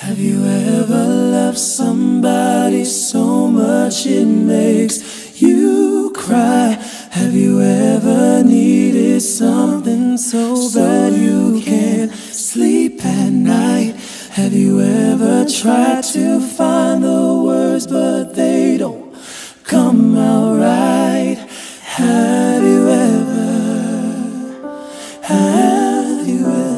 Have you ever loved somebody so much it makes you cry? Have you ever needed something so bad you can't sleep at night? Have you ever tried to find the words but they don't come out right? Have you ever? Have you ever?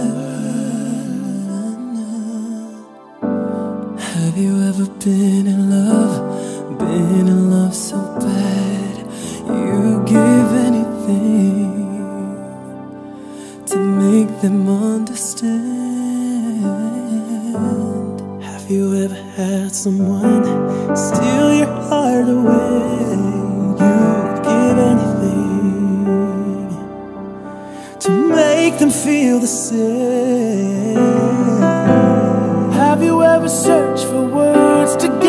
Have you ever been in love? Been in love so bad you give anything to make them understand? Have you ever had someone steal your heart away? You'd give anything to make them feel the same. Have you ever searched for words to give